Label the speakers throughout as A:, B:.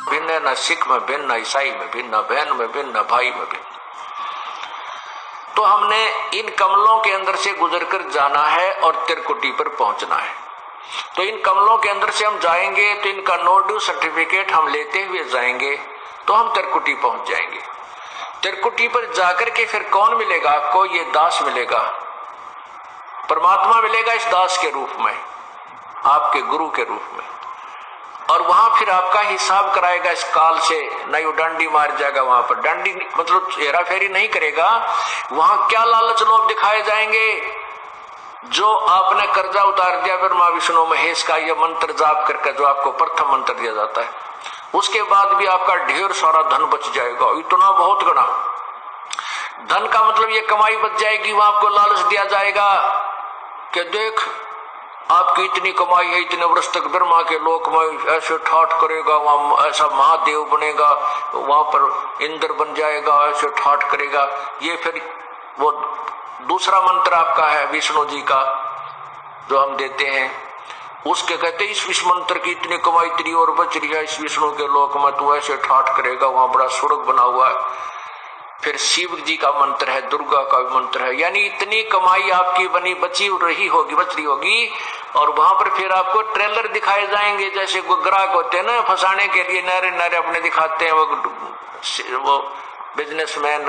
A: भिन्न है, न सिख में भिन्न, न ईसाई में भिन्न, न बहन में भिन्न, न भाई में भिन्न। तो हमने इन कमलों के अंदर से गुजरकर जाना है और त्रिकुटी पर पहुंचना है। तो इन कमलों के अंदर से हम जाएंगे तो इनका नो ड्यू सर्टिफिकेट हम लेते हुए जाएंगे तो हम त्रिकुटी पहुंच जाएंगे। त्रिकुटी पर जाकर के फिर कौन मिलेगा आपको? ये दास मिलेगा, परमात्मा मिलेगा इस दास के रूप में, आपके गुरु के रूप में। और वहां फिर आपका हिसाब कराएगा इस काल से, नहीं वो डंडी मार जाएगा। वहां पर डंडी मतलब हेरा फेरी नहीं करेगा। वहां क्या लालच लोभ दिखाए जाएंगे? जो आपने कर्जा उतार दिया ब्रह्मा विष्णु महेश का, यह मंत्र जाप करके जो आपको प्रथम मंत्र दिया जाता है, उसके बाद भी आपका ढेर सारा धन बच जाएगा, इतना बहुत गणा धन का मतलब ये कमाई बच जाएगी। वहां आपको लालच दिया जाएगा कि देख आपकी इतनी कमाई है, इतने वर्ष तक ब्रह्मा के लोक में ऐसे ठाठ करेगा, वहां ऐसा महादेव बनेगा, वहां पर इंद्र बन जाएगा, ऐसे ठाठ करेगा। ये फिर वो दूसरा मंत्र आपका है विष्णु जी का जो हम देते हैं, उसके कहते इस मंत्र की इतनी कमाई इतनी और बच रही है इस विष्णु के लोक में, तू ऐसे ठाठ करेगा, वहां बड़ा स्वर्ग बना हुआ है। फिर शिव जी का मंत्र है, दुर्गा का मंत्र है, यानी इतनी कमाई आपकी बनी बच रही होगी। और वहां पर फिर आपको ट्रेलर दिखाए जाएंगे, जैसे ग्राहक होते हैं ना फंसाने के लिए, नारे नारे अपने दिखाते हैं वो बिजनेसमैन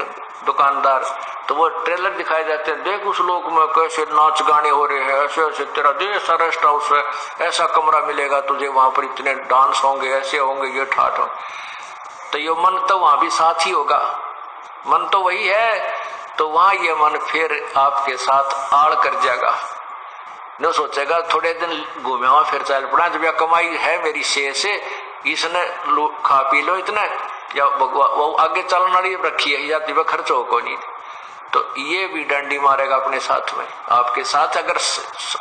A: दुकानदार, तो वो ट्रेलर दिखाए जाते हैं, देख उस लोक में कैसे नाच गाने हो रहे हैं, ऐसे ऐसे तेरा देश सारा रेस्ट हाउस है, ऐसा कमरा मिलेगा तुझे, वहां पर इतने डांस होंगे, ऐसे होंगे, ये ठाठ होंगे। तो ये मन तो वहां भी साथ ही होगा, मन तो वही है। तो वहां ये मन फिर आपके साथ आड़ कर जाएगा, न सोचेगा थोड़े दिन घूमे फिर चल पड़ा, जब यह कमाई है मेरी शेष से, इसने खा पी लो इतना, या वो आगे चलने वाली रखी है, या दिव्य खर्च हो को नहीं। तो ये भी डंडी मारेगा अपने साथ में, आपके साथ। अगर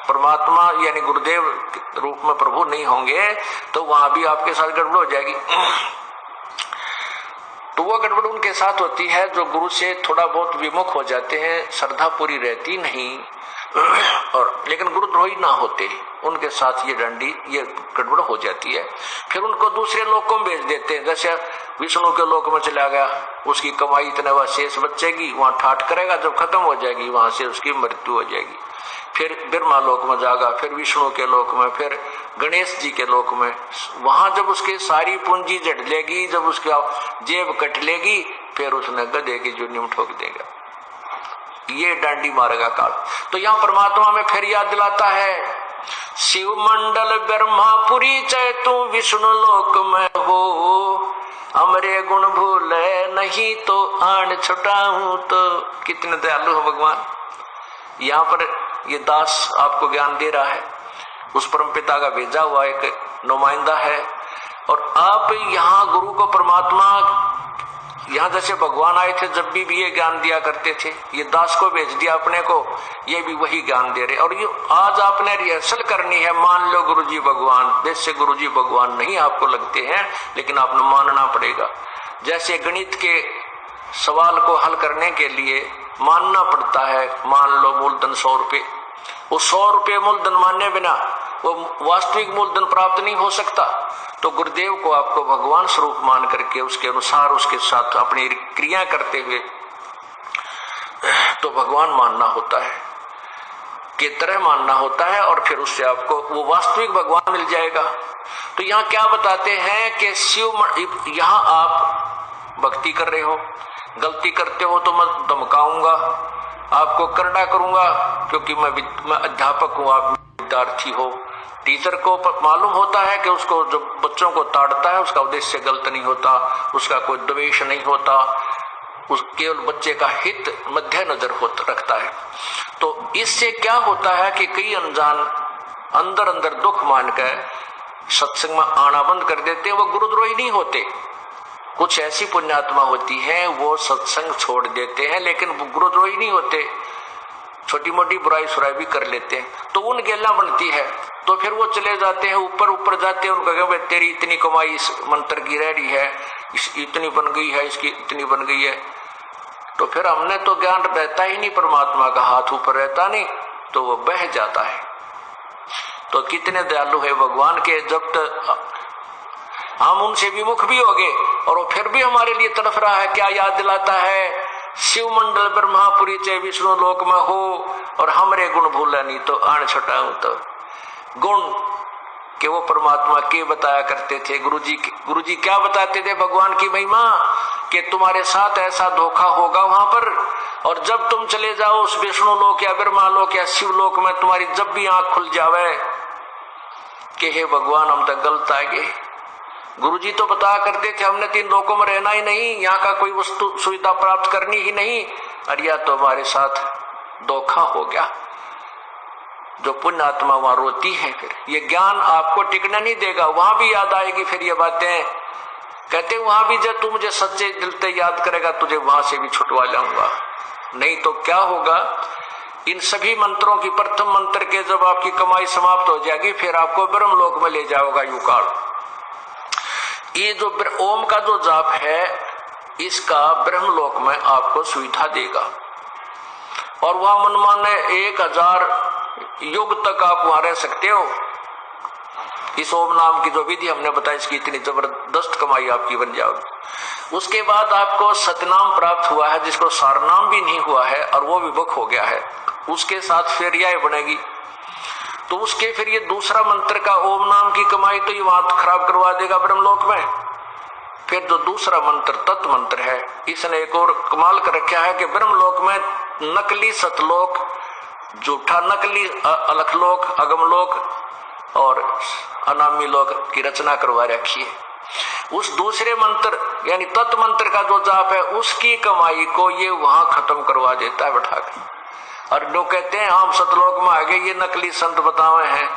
A: परमात्मा यानी गुरुदेव रूप में प्रभु नहीं होंगे तो वहां भी आपके साथ गड़बड़ हो जाएगी। तो वो गड़बड़ उनके साथ होती है जो गुरु से थोड़ा बहुत विमुख हो जाते हैं, श्रद्धा पूरी रहती नहीं, और लेकिन गुरुद्रोही ना होते, उनके साथ ये डंडी ये गड़बड़ हो जाती है। फिर उनको दूसरे लोकों में भेज देते हैं, जैसे विष्णु के लोक में चला गया, उसकी कमाई इतने वह शेष बचेगी, वहां ठाठ करेगा, जब खत्म हो जाएगी वहां से उसकी मृत्यु हो जाएगी। फिर ब्रह्मा लोक में जाएगा, फिर विष्णु के लोक में, फिर गणेश जी के लोक में। वहां जब उसकी सारी पूंजी जड़ लेगी, जब उसका जेब कट लेगी, फिर उसने गधे की जुर्नी में ठोक देगा। ये डांडी मारेगा काल। तो यहाँ परमात्मा में फिर याद दिलाता है, शिव मंडल ब्रह्मापुरी चाहे तू विष्णु लोक में हो, हमरे गुण भूले नहीं तो आन छुटाऊं। तो कितने दयालु हो भगवान। यहाँ पर ये दास आपको ज्ञान दे रहा है, उस परम पिता का भेजा हुआ एक नुमाइंदा है। और आप यहाँ गुरु को परमात्मा, यहाँ जैसे भगवान आए थे जब भी ये ज्ञान दिया करते थे, ये दास को भेज दिया अपने को, ये भी वही ज्ञान दे रहे। और ये आज आपने रिहर्सल करनी है, मान लो गुरुजी भगवान, वैसे गुरुजी भगवान नहीं आपको लगते हैं, लेकिन आपने मानना पड़ेगा। जैसे गणित के सवाल को हल करने के लिए मानना पड़ता है, मान लो मूलधन 100 रुपए, वो 100 रुपए मूलधन मानने बिना वो वास्तविक मूलधन प्राप्त नहीं हो सकता। तो गुरुदेव को आपको भगवान स्वरूप मान करके उसके अनुसार उसके साथ अपनी क्रिया करते हुए तो भगवान मानना होता है, के तरह मानना होता है, और फिर उससे आपको वो वास्तविक भगवान मिल जाएगा। तो यहाँ क्या बताते हैं कि शिव, यहाँ आप भक्ति कर रहे हो, गलती करते हो तो मैं धमकाऊंगा, आपको करड़ा करूंगा, क्योंकि मैं अध्यापक हूं, आप विद्यार्थी हो। टीचर को मालूम होता है कि उसको जो बच्चों को ताड़ता है उसका उद्देश्य गलत नहीं होता, उसका कोई द्वेष नहीं होता, उस केवल बच्चे का हित मध्य नजर रखता है। तो इससे क्या होता है कि कई अनजान अंदर अंदर दुख मानकर सत्संग में आना बंद कर देते हैं, वो गुरुद्रोही नहीं होते। कुछ ऐसी पुण्यात्मा होती है वो सत्संग छोड़ देते हैं, लेकिन गुरुद्रोही नहीं होते, छोटी मोटी बुराई सुराई भी कर लेते हैं, तो उन गेला बनती है। तो फिर वो चले जाते हैं ऊपर ऊपर जाते हैं, उनको कहते तेरी इतनी कमाई इस मंत्र की रह रही है, इतनी बन गई है, इसकी इतनी बन गई है। तो फिर हमने तो ज्ञान रहता ही नहीं, परमात्मा का हाथ ऊपर रहता नहीं, तो वो बह जाता है। तो कितने दयालु है भगवान के, जब तक हम उनसे विमुख भी हो गए और वो फिर भी हमारे लिए तड़फ रहा है। क्या याद दिलाता है? शिव मंडल ब्रह्मापुरी चे विष्णु लोक में हो और हमरे गुण भूला नहीं तो आण छटाऊं। तो गुण कि वो परमात्मा के बताया करते थे। गुरुजी क्या बताते थे? भगवान की महिमा कि तुम्हारे साथ ऐसा धोखा होगा वहां पर, और जब तुम चले जाओ उस विष्णु लोक या ब्रह्मा लोक या शिव लोक में, तुम्हारी जब भी आंख खुल जावे कि हे भगवान हम तक गलत आ गए। गुरुजी तो बताया करते थे हमने 3 लोकों में रहना ही नहीं, यहाँ का कोई वस्तु सुविधा प्राप्त करनी ही नहीं, और यह तो हमारे साथ धोखा हो गया। जो पुण्य आत्मा वहां रोती है, फिर ये ज्ञान आपको टिकने नहीं देगा। वहां भी याद आएगी फिर ये बातें। कहते वहां भी जब तू मुझे सच्चे दिल से याद करेगा तुझे वहां से भी छुटवा लाऊंगा। नहीं तो क्या होगा? इन सभी मंत्रों की प्रथम मंत्र के जब आपकी कमाई समाप्त हो जाएगी फिर आपको ब्रह्मलोक में ले जाओगा युकाल। ये जो ओम का जो जाप है इसका ब्रह्मलोक में आपको सुविधा देगा, और वह मनमाने 1000 युग तक आप वहां रह सकते हो। इस ओम नाम की जो विधि हमने बताई इसकी इतनी जबरदस्त कमाई आपकी बन जाएगी। उसके बाद आपको सतनाम प्राप्त हुआ है जिसको सारनाम भी नहीं हुआ है और वो विभुक हो गया है, उसके साथ फिर यह बनेगी। तो उसके फिर ये दूसरा मंत्र का ओम नाम की कमाई तो ये वहां खराब करवा देगा ब्रह्मलोक में। फिर जो दूसरा मंत्र तत्व मंत्र है इसने एक और कमाल कर रखा है कि ब्रह्मलोक में नकली सतलोक, झूठा नकली अलखलोक, अगमलोक और अनामी लोक की रचना करवा रखी है। उस दूसरे मंत्र यानी तत्व मंत्र का जो जाप है उसकी कमाई को ये वहां खत्म करवा देता है बैठाकर। और लोग कहते हैं हम सतलोक में आ गए, ये नकली संत बतावे हैं,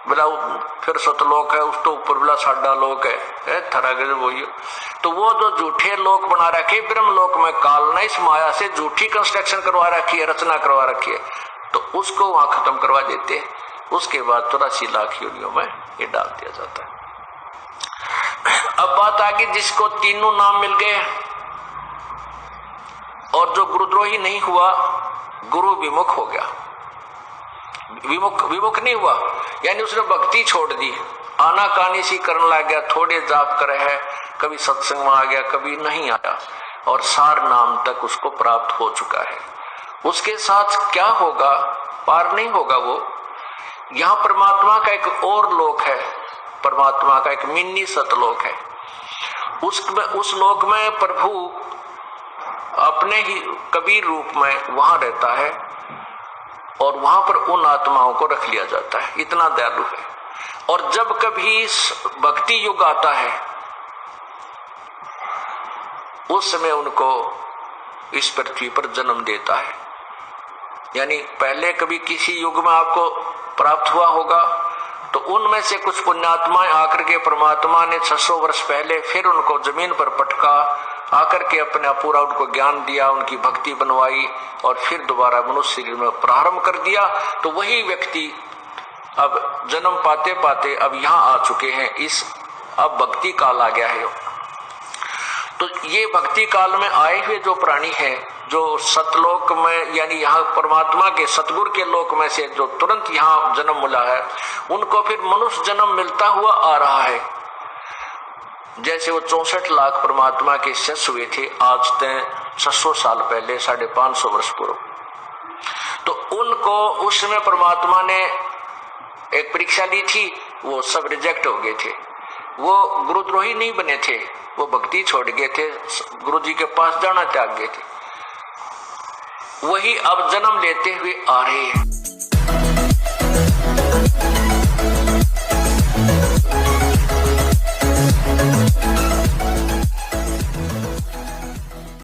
A: बोला फिर सतलोक है उस तो ऊपर बोला साडा लोक है थरा गजब वही। तो वो जो झूठे लोक बना रखे ब्रह्मलोक में काल ने इस माया से झूठी कंस्ट्रक्शन करवा रखी है, रचना करवा रखी है, तो उसको वहां खत्म करवा देते हैं। उसके बाद 84 लाख योनियों में ये डाल दिया जाता है। अब बात आगे जिसको तीनों नाम मिल गए और जो गुरुद्रोही नहीं हुआ, गुरु विमुख हो गया। विमुख नहीं हुआ यानी उसने भक्ति छोड़ दी, आनाकानी सी करने लग गया, थोड़े जाप करे है, कभी सत्संग में आ गया कभी नहीं आया, और सार नाम तक उसको प्राप्त हो चुका है। उसके साथ क्या होगा? पार नहीं होगा वो। यहाँ परमात्मा का एक और लोक है, परमात्मा का एक मिनी सतलोक है। उस लोक में प्रभु अपने ही कबीर रूप में वहां रहता है और वहां पर उन आत्माओं को रख लिया जाता है, इतना दयालु है। और जब कभी भक्ति युग आता है उस समय उनको इस पृथ्वी पर जन्म देता है। यानी पहले कभी किसी युग में आपको प्राप्त हुआ होगा तो उनमें से कुछ पुण्यात्माएं आकर के परमात्मा ने 600 वर्ष पहले फिर उनको जमीन पर पटका, आकर के अपना पूरा उनको ज्ञान दिया, उनकी भक्ति बनवाई और फिर दोबारा मनुष्य शरीर में प्रारंभ कर दिया। तो वही व्यक्ति अब जन्म पाते पाते अब यहाँ आ चुके हैं, इस अब भक्ति काल आ गया है। तो ये भक्ति काल में आए हुए जो प्राणी हैं, जो सतलोक में यानी यहाँ परमात्मा के सतगुरु के लोक में से जो तुरंत यहाँ जन्म मिला है, उनको फिर मनुष्य जन्म मिलता हुआ आ रहा है। जैसे वो 64 लाख परमात्मा के शिष्य हुए थे आज से 600 साल पहले, 550 वर्ष पूर्व। तो उनको उस समय परमात्मा ने एक परीक्षा ली थी, वो सब रिजेक्ट हो गए थे। वो गुरुद्रोही नहीं बने थे, वो भक्ति छोड़ गए थे, गुरु जी के पास जाना त्याग गए थे। वही अब जन्म लेते हुए आ रहे हैं।